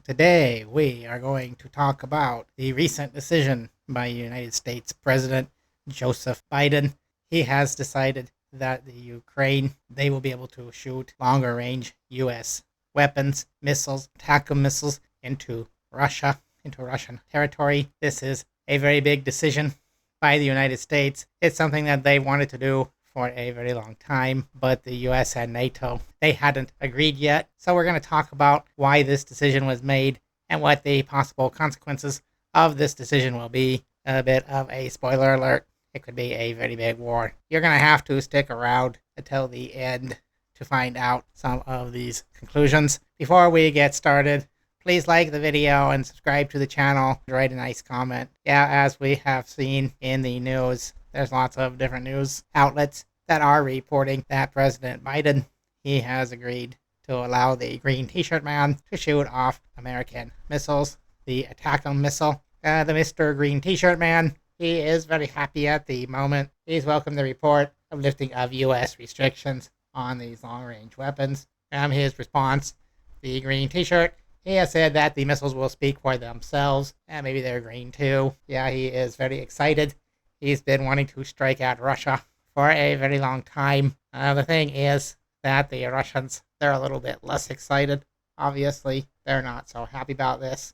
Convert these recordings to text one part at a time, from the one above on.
Today, we are going to talk about the recent decision by United States President Joseph Biden. He has decided that the Ukraine, they will be able to shoot longer range U.S. weapons, missiles, Atacam missiles into Russia, into Russian territory. This is a very big decision by the United States. It's something that they wanted to do for a very long time, but the US and NATO, they hadn't agreed yet. So we're going to talk about why this decision was made and what the possible consequences of this decision will be. A bit of a spoiler alert. It could be a very big war. You're going to have to stick around until the end to find out some of these conclusions. Before we get started, please like the video and subscribe to the channel. Write a nice comment. Yeah, as we have seen in the news, there's lots of different news outlets that are reporting that President Biden, he has agreed to allow the green t-shirt man to shoot off American missiles. The Atacam missile. The Mr. Green t-shirt man, he is very happy at the moment. He's welcomed the report of lifting of U.S. restrictions on these long-range weapons. His response, the green t-shirt, he has said that the missiles will speak for themselves, and maybe they're green too. Yeah, he is very excited. He's been wanting to strike at Russia for a very long time. The thing is that the Russians, they're a little bit less excited. Obviously, they're not so happy about this.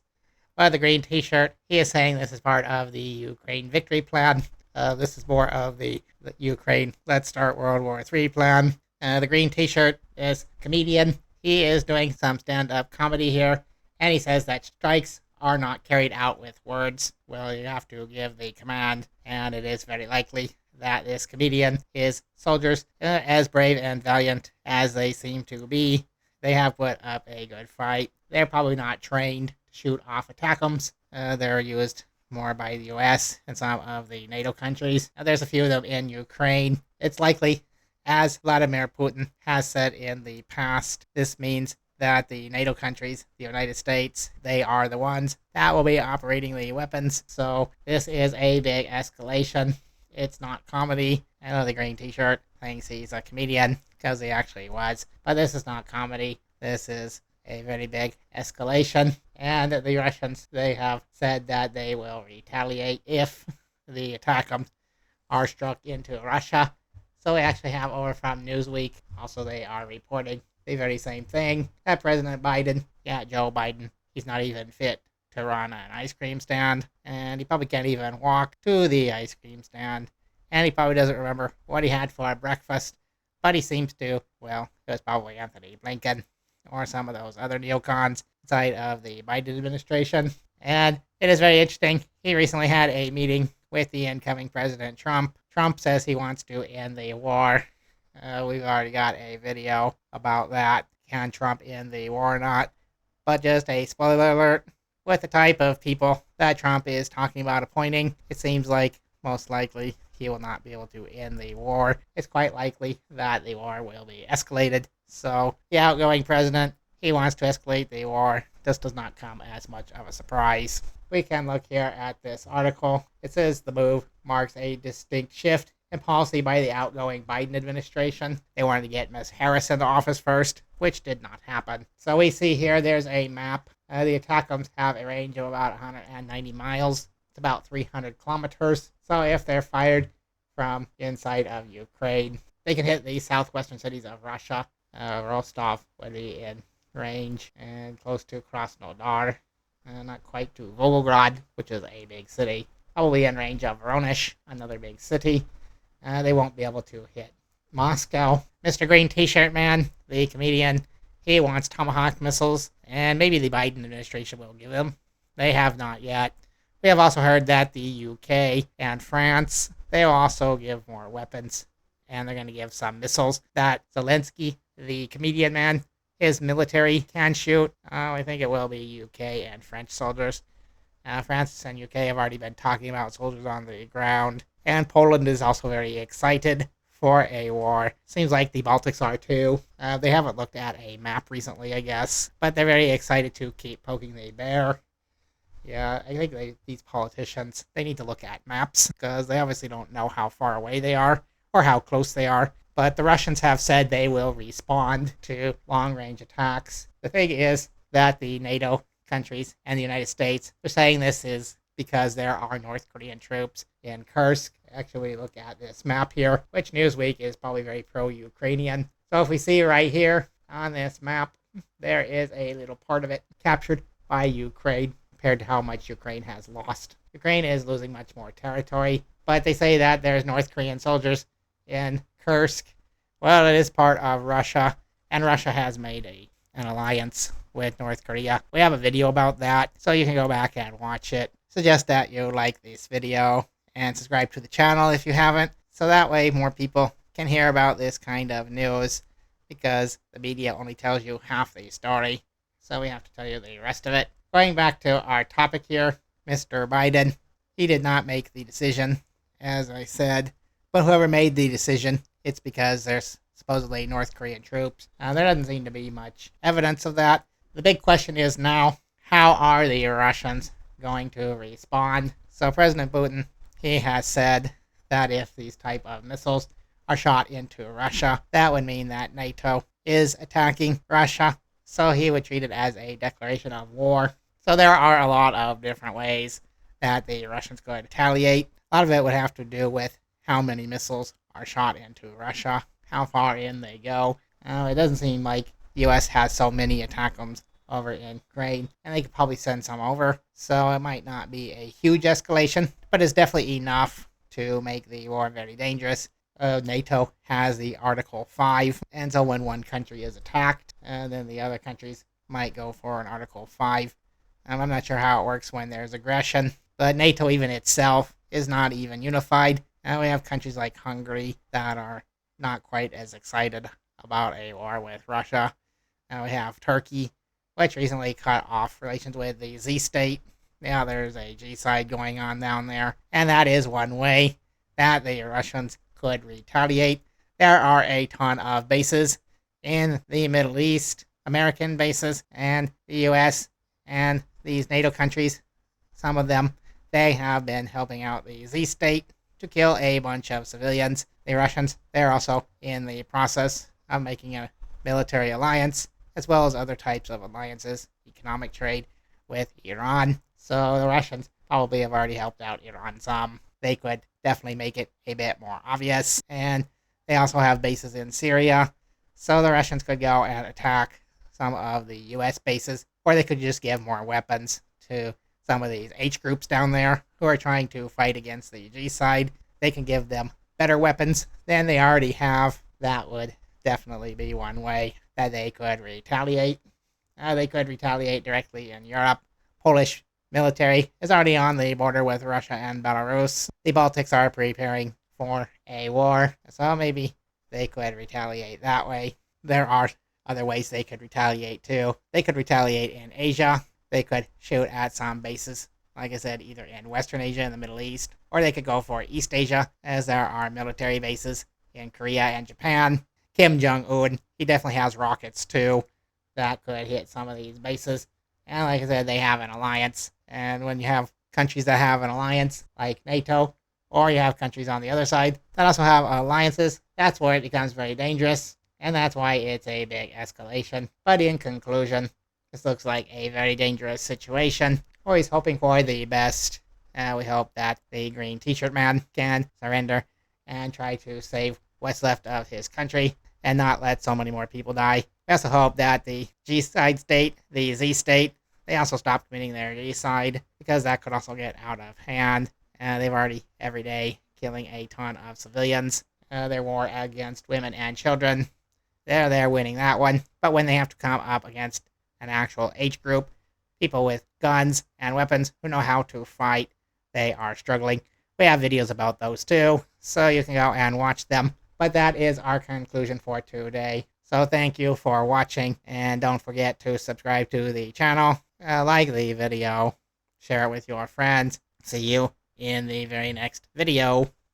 But the green t-shirt, he is saying this is part of the Ukraine victory plan. This is more of the Ukraine Let's Start World War III plan. The green t-shirt is comedian. He is doing some stand-up comedy here, and he says that strikes are not carried out with words. Well, you have to give the command, and it is very likely that this comedian, his soldiers, as brave and valiant as they seem to be, they have put up a good fight. They're probably not trained to shoot off Atacams. They're used more by the US and some of the NATO countries. There's a few of them in Ukraine. It's likely, as Vladimir Putin has said in the past, this means that the NATO countries, the United States, they are the ones that will be operating the weapons. So this is a big escalation. It's not comedy. I know the green t-shirt thinks he's a comedian because he actually was. But this is not comedy. This is a very big escalation. And the Russians, they have said that they will retaliate if the Atacams are struck into Russia. So we actually have over from Newsweek. Also, they are reporting the very same thing, that President Biden, Joe Biden, he's not even fit to run an ice cream stand, and he probably can't even walk to the ice cream stand, and he probably doesn't remember what he had for breakfast, but he seems to. Well, it was probably Anthony Blinken or some of those other neocons inside of the Biden administration. And it is very interesting. He recently had a meeting with the incoming President Trump. Trump says he wants to end the war. We've already got a video about that. Can Trump end the war or not? But just a spoiler alert, with the type of people that Trump is talking about appointing, it seems like most likely he will not be able to end the war. It's quite likely that the war will be escalated. So the outgoing president, he wants to escalate the war. This does not come as much of a surprise. We can look here at this article. It says the move marks a distinct shift in policy by the outgoing Biden administration. They wanted to get Ms. Harris into office first, which did not happen. So we see here there's a map. The Atacams have a range of about 190 miles. It's about 300 kilometers. So if they're fired from inside of Ukraine, they can hit the southwestern cities of Russia. Rostov would be in range, and close to Krasnodar. Not quite to Volgograd, which is a big city. Probably in range of Voronezh, another big city. They won't be able to hit Moscow. Mr. Green T-shirt man, the comedian, he wants Tomahawk missiles, and maybe the Biden administration will give him. They have not yet. We have also heard that the UK and France, they will also give more weapons, and they're going to give some missiles that Zelensky, the comedian man, his military can shoot. I think it will be UK and French soldiers. France and UK have already been talking about soldiers on the ground. And Poland is also very excited for a war. Seems like the Baltics are too. They haven't looked at a map recently, I guess. But they're very excited to keep poking the bear. Yeah, I think these politicians, they need to look at maps. Because they obviously don't know how far away they are. Or how close they are. But the Russians have said they will respond to long-range attacks. The thing is that the NATO countries and the United States are saying this is because there are North Korean troops in Kursk. Actually, look at this map here, which Newsweek is probably very pro-Ukrainian. So if we see right here on this map, there is a little part of it captured by Ukraine compared to how much Ukraine has lost. Ukraine is losing much more territory, but they say that there's North Korean soldiers in Kursk. Well, it is part of Russia, and Russia has made an alliance with North Korea. We have a video about that, so you can go back and watch it. Suggest that you like this video and subscribe to the channel if you haven't, so that way more people can hear about this kind of news, because the media only tells you half the story, so we have to tell you the rest of it. Going back to our topic here, Mr. Biden, he did not make the decision, as I said, but whoever made the decision, it's because there's supposedly North Korean troops. There doesn't seem to be much evidence of that. The big question is now, how are the Russians going to respond? So President Putin, he has said that if these type of missiles are shot into Russia, that would mean that NATO is attacking Russia. So he would treat it as a declaration of war. So there are a lot of different ways that the Russians could retaliate. A lot of it would have to do with how many missiles are shot into Russia, how far in they go. It doesn't seem like the U.S. has so many Atacams over in Ukraine, and they could probably send some over. So it might not be a huge escalation, but it's definitely enough to make the war very dangerous. NATO has the Article 5, and so when one country is attacked, then the other countries might go for an Article 5. I'm not sure how it works when there's aggression, but NATO even itself is not even unified. We have countries like Hungary that are not quite as excited about a war with Russia. We have Turkey, which recently cut off relations with the Z state. Yeah, there's a G-side going on down there, and that is one way that the Russians could retaliate. There are a ton of bases in the Middle East, American bases, and the U.S., and these NATO countries, some of them, they have been helping out the Z state to kill a bunch of civilians. The Russians, they're also in the process of making a military alliance, as well as other types of alliances, economic trade with Iran. So the Russians probably have already helped out Iran some. They could definitely make it a bit more obvious. And they also have bases in Syria, so the Russians could go and attack some of the U.S. bases, or they could just give more weapons to some of these H groups down there who are trying to fight against the G side. They can give them better weapons than they already have. That would definitely be one way that they could retaliate. They could retaliate directly in Europe. Polish military is already on the border with Russia and Belarus. The Baltics are preparing for a war, so maybe they could retaliate that way. There are other ways they could retaliate too. They could retaliate in Asia. They could shoot at some bases, like I said, either in Western Asia and the Middle East, or they could go for East Asia, as there are military bases in Korea and Japan. Kim Jong-un, he definitely has rockets too that could hit some of these bases. And like I said, they have an alliance. And when you have countries that have an alliance, like NATO, or you have countries on the other side that also have alliances, that's where it becomes very dangerous. And that's why it's a big escalation. But in conclusion, this looks like a very dangerous situation. Always hoping for the best. We hope that the green t-shirt man can surrender and try to save what's left of his country and not let so many more people die. We also hope that the G-side state, the Z state, they also stop committing their G-side, because that could also get out of hand. They've already, every day, killing a ton of civilians. Their war against women and children, they're winning that one. But when they have to come up against an actual H group, people with guns and weapons who know how to fight, they are struggling. We have videos about those too, so you can go and watch them. But that is our conclusion for today. So thank you for watching, and don't forget to subscribe to the channel, like the video, share it with your friends. See you in the very next video.